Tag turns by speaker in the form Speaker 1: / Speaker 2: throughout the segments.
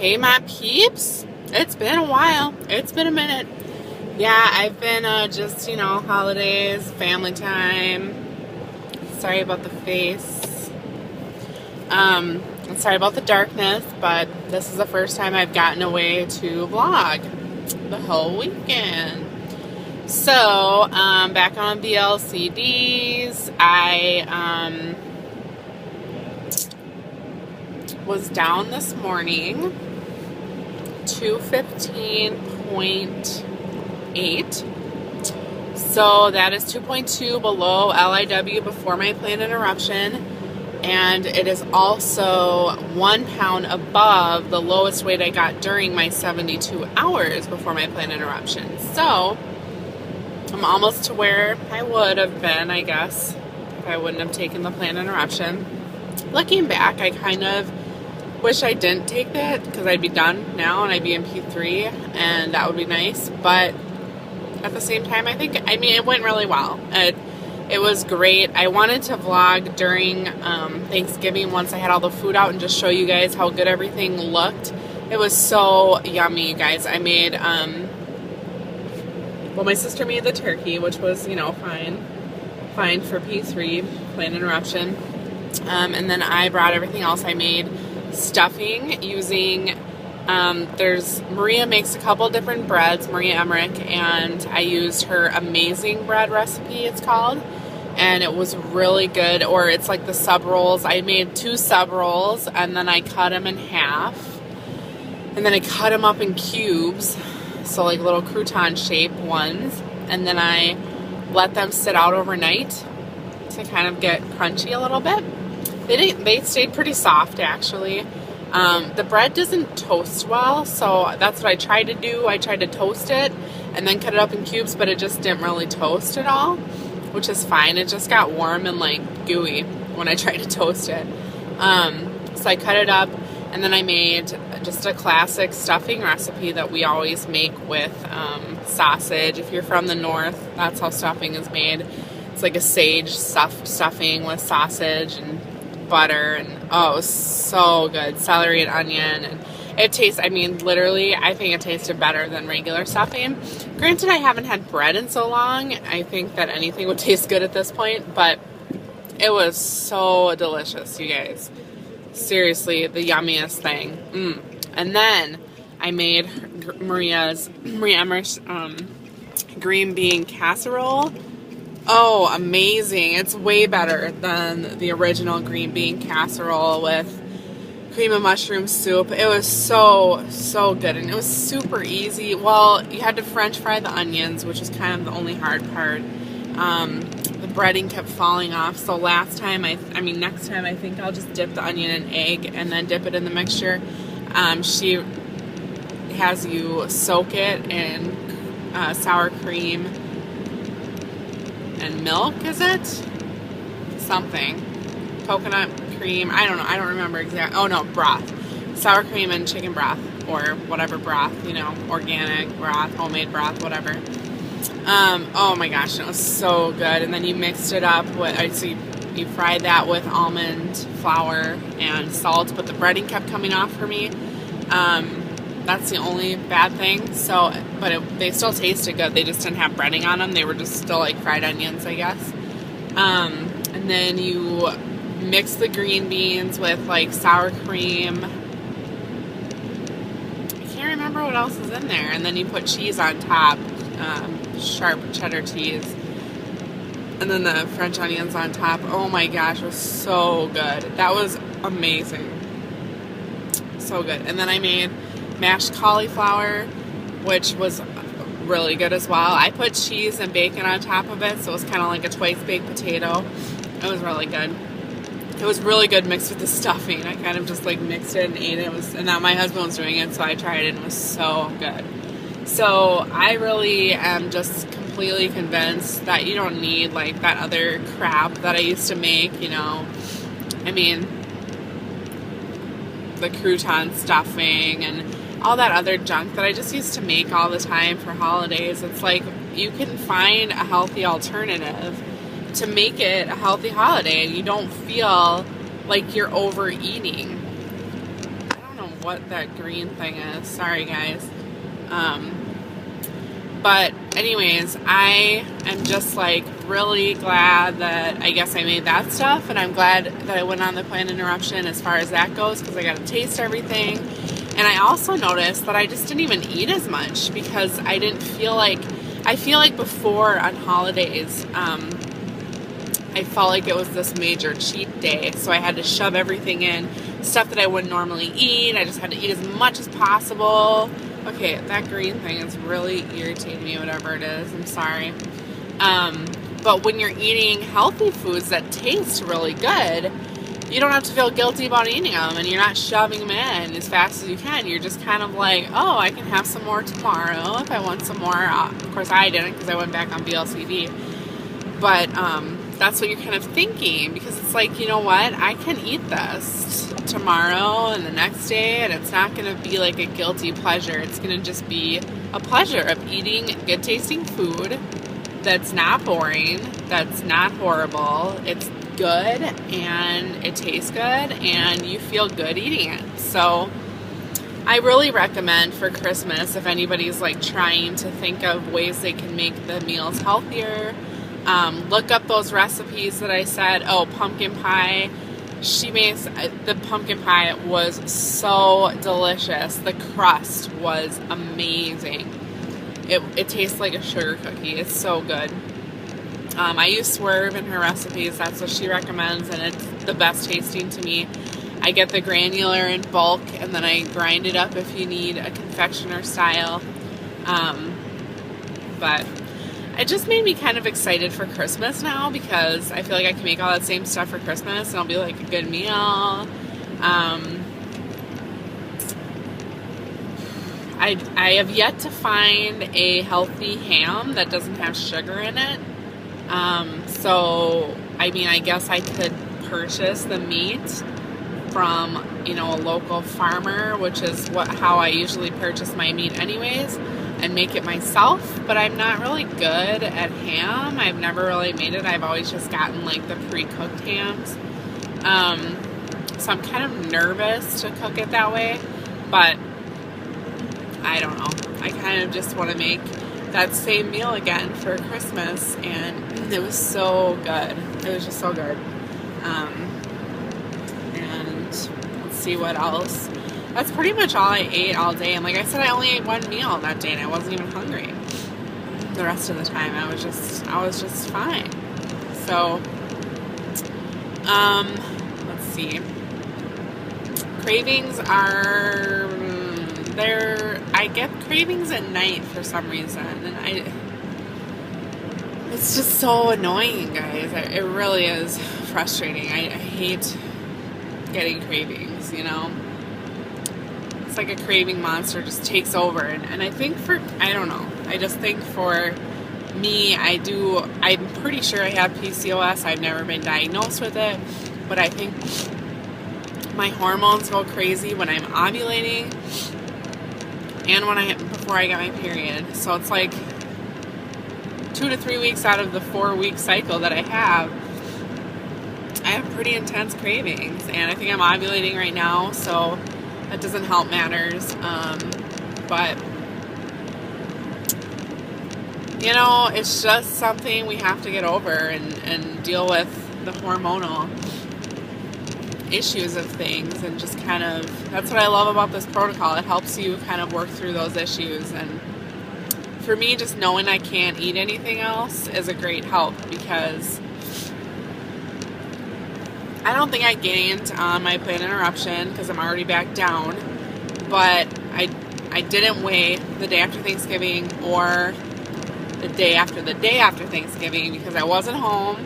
Speaker 1: Hey, my peeps. It's been a while. It's been a minute. Yeah, I've been just, holidays, family time. Sorry about the face. I'm sorry about the darkness, but this is the first time I've gotten away to vlog the whole weekend. So, back on BLCDs, I was down this morning 215.8. So that is 2.2 below LIW before my planned interruption. And it is also 1 pound above the lowest weight I got during my 72 hours before my planned interruption. So I'm almost to where I would have been, I guess, if I wouldn't have taken the planned interruption. Looking back, I kind of wish I didn't take that because I'd be done now and I'd be in P3 and that would be nice. But at the same time, it went really well. It was great. I wanted to vlog during Thanksgiving once I had all the food out and just show you guys how good everything looked. It was so yummy, you guys. I made, my sister made the turkey, which was, fine for P3, planned interruption. And then I brought everything else. I made stuffing using, Maria makes a couple different breads, Maria Emmerich, and I used her amazing bread recipe, it's called, and it was really good. Or it's like the sub rolls. I made 2 sub rolls and then I cut them in half and then I cut them up in cubes, so like little crouton shaped ones, and then I let them sit out overnight to kind of get crunchy a little bit. They stayed pretty soft, actually. The bread doesn't toast well, so that's what I tried to do. I tried to toast it and then cut it up in cubes, but it just didn't really toast at all, which is fine. It just got warm and like gooey when I tried to toast it. So I cut it up, and then I made just a classic stuffing recipe that we always make with sausage. If you're from the north, that's how stuffing is made. It's like a sage stuffed stuffing with sausage and butter, and it was so good. Celery and onion, and it tastes, literally, I think it tasted better than regular stuffing. Granted, I haven't had bread in so long. I think that anything would taste good at this point, but it was so delicious, you guys. Seriously, the yummiest thing. And then I made Maria Emmerich green bean casserole. Oh, amazing. It's way better than the original green bean casserole with cream of mushroom soup. It was so, so good, and it was super easy. Well, you had to French fry the onions, which was kind of the only hard part. The breading kept falling off, so next time I think I'll just dip the onion in egg and then dip it in the mixture. She has you soak it in sour cream and milk, is it? Something. Coconut cream. I don't know. I don't remember exactly. Oh, no, broth. Sour cream and chicken broth, or whatever broth, organic broth, homemade broth, whatever. Oh my gosh, it was so good. And then you mixed it up with, so you fried that with almond flour and salt, but the breading kept coming off for me. That's the only bad thing. They still tasted good. They just didn't have breading on them. They were just still like fried onions, I guess. And then you mix the green beans with like sour cream. I can't remember what else is in there. And then you put cheese on top, sharp cheddar cheese. And then the French onions on top. Oh my gosh, it was so good. That was amazing. So good. And then I made mashed cauliflower, which was really good as well. I put cheese and bacon on top of it, so it was kind of like a twice baked potato. It was really good. It was really good mixed with the stuffing. I kind of just like mixed it and ate it. And now my husband was doing it, so I tried it, and it was so good. So I really am just completely convinced that you don't need like that other crap that I used to make, the crouton stuffing and all that other junk that I just used to make all the time for holidays. It's like you can find a healthy alternative to make it a healthy holiday, and you don't feel like you're overeating. I don't know what that green thing is. Sorry, guys. But anyways, I am just like really glad that I guess I made that stuff, and I'm glad that I went on the planned interruption as far as that goes, because I got to taste everything. And I also noticed that I just didn't even eat as much because I didn't feel like, I feel like before on holidays, I felt like it was this major cheat day, so I had to shove everything in, stuff that I wouldn't normally eat. I just had to eat as much as possible. Okay, that green thing is really irritating me, whatever it is. I'm sorry. But when you're eating healthy foods that taste really good, you don't have to feel guilty about eating them, and you're not shoving them in as fast as you can. You're just kind of like, oh, I can have some more tomorrow if I want some more. Of course, I didn't because I went back on BLCD. But that's what you're kind of thinking, because it's like, you know what? I can eat this tomorrow and the next day, and it's not going to be like a guilty pleasure. It's going to just be a pleasure of eating good tasting food that's not boring, that's not horrible. It's good and it tastes good and you feel good eating it. So I really recommend for Christmas, if anybody's like trying to think of ways they can make the meals healthier, look up those recipes that I said. Oh, pumpkin pie. She makes the pumpkin pie was so delicious. The crust was amazing. It tastes like a sugar cookie. It's so good. I use Swerve in her recipes. That's what she recommends, and it's the best tasting to me. I get the granular in bulk, and then I grind it up if you need a confectioner style. But it just made me kind of excited for Christmas now, because I feel like I can make all that same stuff for Christmas, and it'll be like a good meal. I have yet to find a healthy ham that doesn't have sugar in it. So, I mean, I guess I could purchase the meat from, you know, a local farmer, which is how I usually purchase my meat anyways, and make it myself. But I'm not really good at ham. I've never really made it. I've always just gotten like the pre-cooked hams. So I'm kind of nervous to cook it that way, but I don't know. I kind of just want to make that same meal again for Christmas, and it was so good. It was just so good. And let's see what else. That's pretty much all I ate all day. And like I said, I only ate one meal that day, and I wasn't even hungry. The rest of the time, I was just fine. So, let's see. Cravings are I get cravings at night for some reason, and it's just so annoying, guys. It really is frustrating. I hate getting cravings, you know. It's like a craving monster just takes over, and I think I don't know. I just think for me, I'm pretty sure I have PCOS. I've never been diagnosed with it, but I think my hormones go crazy when I'm ovulating and before I get my period. So it's like 2 to 3 weeks out of the 4-week cycle that I have pretty intense cravings, and I think I'm ovulating right now, so that doesn't help matters. But you know, it's just something we have to get over and deal with the hormonal issues of things, and just kind of, that's what I love about this protocol. It helps you kind of work through those issues, and for me, just knowing I can't eat anything else is a great help, because I don't think I gained on my planned interruption because I'm already back down, but I didn't weigh the day after Thanksgiving or the day after Thanksgiving, because I wasn't home.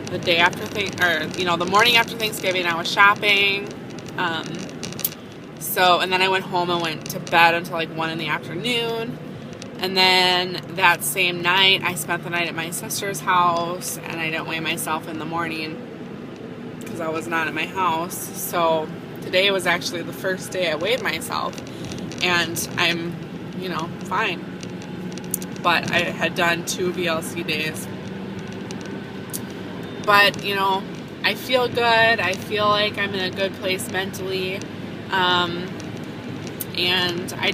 Speaker 1: The day after the morning after Thanksgiving, I was shopping. And then I went home and went to bed until like 1 in the afternoon. And then that same night, I spent the night at my sister's house, and I didn't weigh myself in the morning because I was not at my house. So today was actually the first day I weighed myself, and I'm, fine. But I had done 2 VLC days. But, I feel good. I feel like I'm in a good place mentally. And I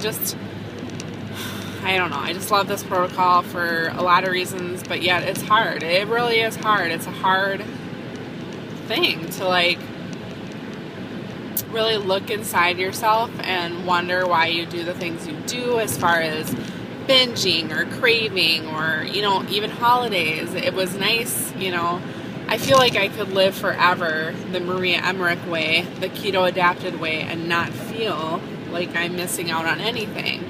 Speaker 1: don't know, I just love this protocol for a lot of reasons, but yet it's hard. It really is hard. It's a hard thing to like really look inside yourself and wonder why you do the things you do, as far as binging or craving or, you know, even holidays. It was nice, you know, I feel like I could live forever the Maria Emmerich way, the keto adapted way, and not feel like I'm missing out on anything.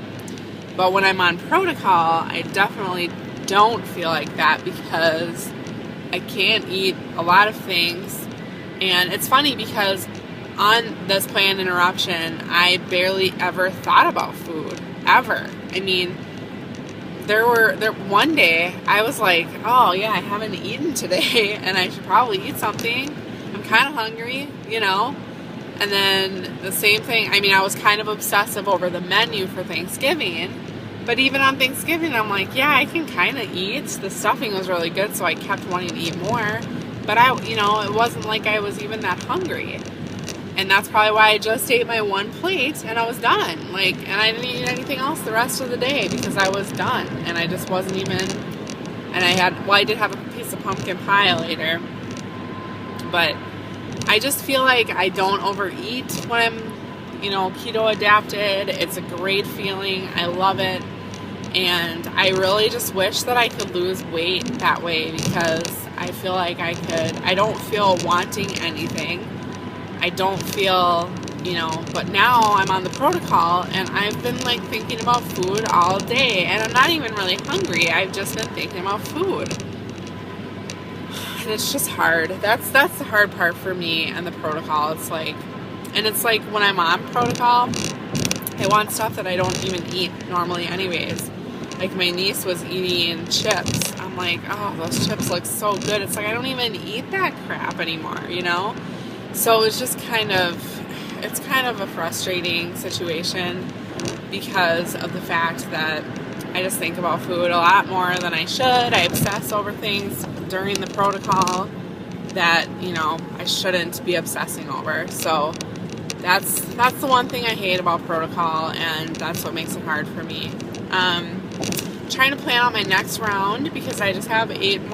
Speaker 1: But when I'm on protocol, I definitely don't feel like that, because I can't eat a lot of things. And it's funny because on this planned interruption, I barely ever thought about food, ever. I mean, there one day I was like, oh yeah, I haven't eaten today and I should probably eat something. I'm kind of hungry, you know? And then the same thing, I mean, I was kind of obsessive over the menu for Thanksgiving, but even on Thanksgiving, I'm like, yeah, I can kind of eat. The stuffing was really good, so I kept wanting to eat more, but you know, it wasn't like I was even that hungry. And that's probably why I just ate my one plate and I was done. Like, and I didn't eat anything else the rest of the day because I was done. And I just wasn't even, and I did have a piece of pumpkin pie later. But I just feel like I don't overeat when I'm, you know, keto adapted. It's a great feeling. I love it. And I really just wish that I could lose weight that way, because I feel like I could. I don't feel wanting anything. I don't feel, you know, but now I'm on the protocol and I've been like thinking about food all day, and I'm not even really hungry. I've just been thinking about food. And it's just hard. That's the hard part for me and the protocol. It's like when I'm on protocol, I want stuff that I don't even eat normally anyways. Like my niece was eating chips. I'm like, oh, those chips look so good. It's like I don't even eat that crap anymore, you know? So it's just kind of a frustrating situation because of the fact that I just think about food a lot more than I should. I obsess over things during the protocol that, you know, I shouldn't be obsessing over. So that's the one thing I hate about protocol, and that's what makes it hard for me. Trying to plan out my next round because I just have 7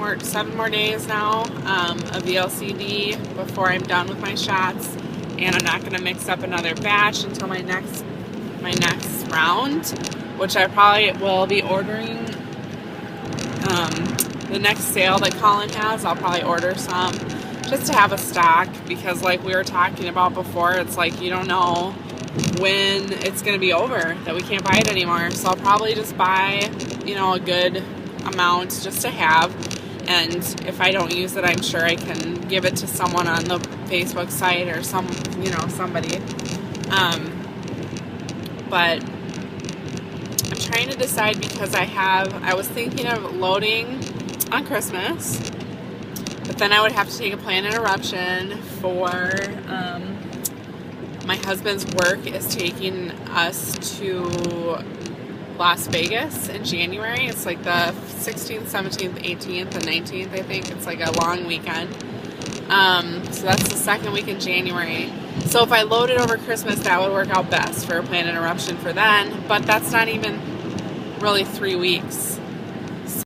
Speaker 1: more days now of VLCD before I'm done with my shots, and I'm not going to mix up another batch until my next round, which I probably will be ordering. The next sale that Colin has, I'll probably order some just to have a stock, because like we were talking about before, it's like you don't know when it's going to be over, that we can't buy it anymore. So I'll probably just buy, you know, a good amount just to have, and if I don't use it, I'm sure I can give it to someone on the Facebook site or somebody. But I'm trying to decide, because I was thinking of loading on Christmas, but then I would have to take a planned interruption for my husband's work is taking us to Las Vegas in January. It's like the 16th, 17th, 18th, and 19th, I think. It's like a long weekend. So that's the second week in January. So if I load it over Christmas, that would work out best for a planned interruption for then. But that's not even really 3 weeks.